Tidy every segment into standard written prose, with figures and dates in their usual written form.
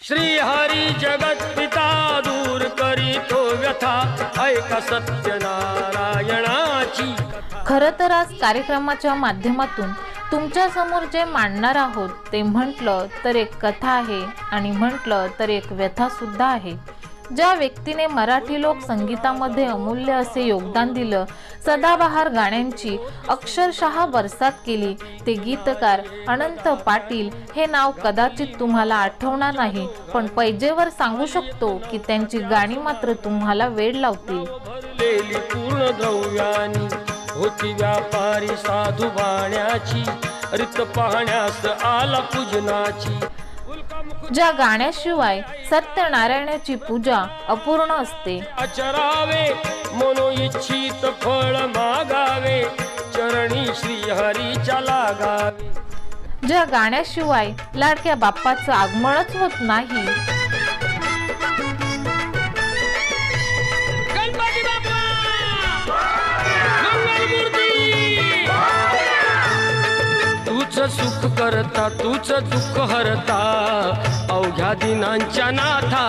श्री हरी जगत पिता दूर करीतो व्यथा, ऐका सत्यनारायणाची। खरं तर आज कार्यक्रमाच्या माध्यमातून तुमच्या समोर जे मांडणार आहोत ते म्हटलं तर एक कथा आहे आणि म्हटलं तर एक व्यथा सुद्धा आहे। ज्या व्यक्तीने मराठी लोक संगीतामध्ये अमूल्य असे योगदान दिलं, सदाबहार गाण्यांची अक्षरशः बरसात केली, ते गीतकार अनंत पाटील हे नाव कदाचित तुम्हाला आठवणार नाही, पण पैजेवर सांगू शकतो की त्यांची गाणी मात्र तुम्हाला वेड लावतील। पूर्ण द्रव्यानी होती व्यापारी साधू बाण्याची, रीत पाहण्यास आला पूजनाची। ज्या गाण्याशिवाय सत्यनारायणाची पूजा अपूर्ण असते। आचरावे मनो इच्छित फळ मागावे, चरणी श्री हरीच्या लागावे। ज्या गाण्याशिवाय लाडक्या बाप्पाचं आगमनच होत नाही। गणपती बाप्पा मंगलमूर्ती, तूच सुख करता तूच दुःख हरता, अवघ्या दिनांच्या नाथा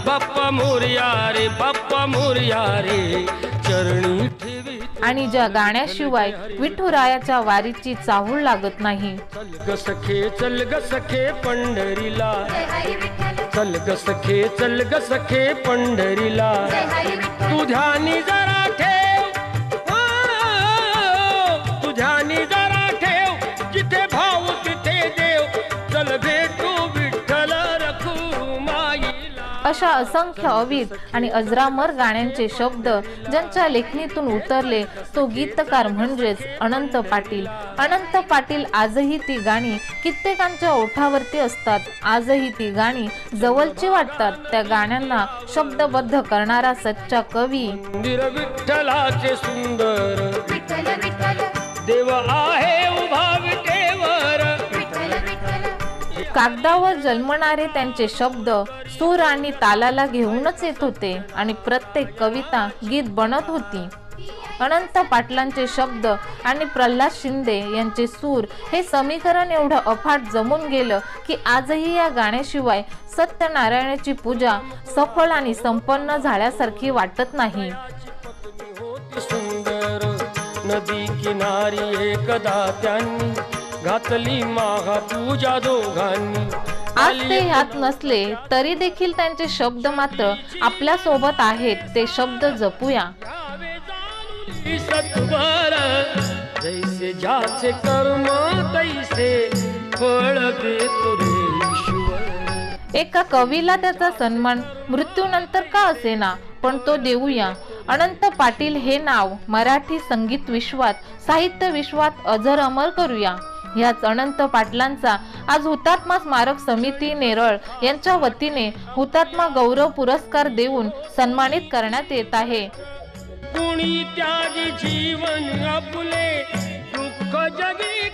बाप्पा मोरया रे, बाप्पा मोरया रे, चरणी ठेवी। आणि ज्या गाण्याशिवाय विठुरायाच्या वारीची चाहूल लागत नाही। चल ग सखे चल ग सखे पंढरीला, चल ग सखे चल ग सखे पंढरीला, तू ध्यानी जरा ठेव, तू ध्यानी जरा ठेव, जिथे भाव तिथे देव, चल भेटू विठ्ठल रखुमाईला। अशा असंख्य अविद आणि अजरामर गाण्यांचे शब्द ज्यांच्या लेखणीतून उतरले तो गीतकार म्हणजेच अनंत पाटील। अनंत पाटील आजही ती गाणी कित्येकांच्या ओठावरती असतात, आजही ती गाणी जवळची वाटतात। त्या गाण्यांना शब्दबद्ध करणारा सच्चा कवी मंदिर विठ्ठलाचे सुंदर, देव आहे उभा विटेवर। कागदावर जन्मणारे त्यांचे शब्द सूर आणि तालाला घेऊनच येत होते आणि प्रत्येक कविता गीत बनत होती। अनंत पाटलांचे शब्द आणि प्रल्हाद शिंदे यांचे सूर हे समीकरण एवढं अफाट जमून गेलं की आजही या गाण्याशिवाय सत्यनारायणाची पूजा सफल आणि संपन्न झाल्यासारखी वाटत नाही। सुंदर नदी किनारी एकदा त्यांनी घातली महापूजा दोघांनी। आज ते ह्यात नसले तरी देखील त्यांचे शब्द मात्र आपल्या सोबत आहेत, ते शब्द जपूया। सत्वर जैसे ज्याचे कर्म तैसे फळ देतो रे ईश्वर। एका कवीला त्याचा सन्मान मृत्यूनंतर का असेना पण तो देऊया। अनंत पाटील हे नाव मराठी संगीत विश्वात, साहित्य विश्वात अजर अमर करूया। ह्याच अनंत पाटलांचा आज हुतात्मा स्मारक समिती नेरळ यांच्या वतीने हुतात्मा गौरव पुरस्कार देऊन सन्मानित करण्यात येत आहे। कुणी त्यागी जीवन आपले दुःख जगी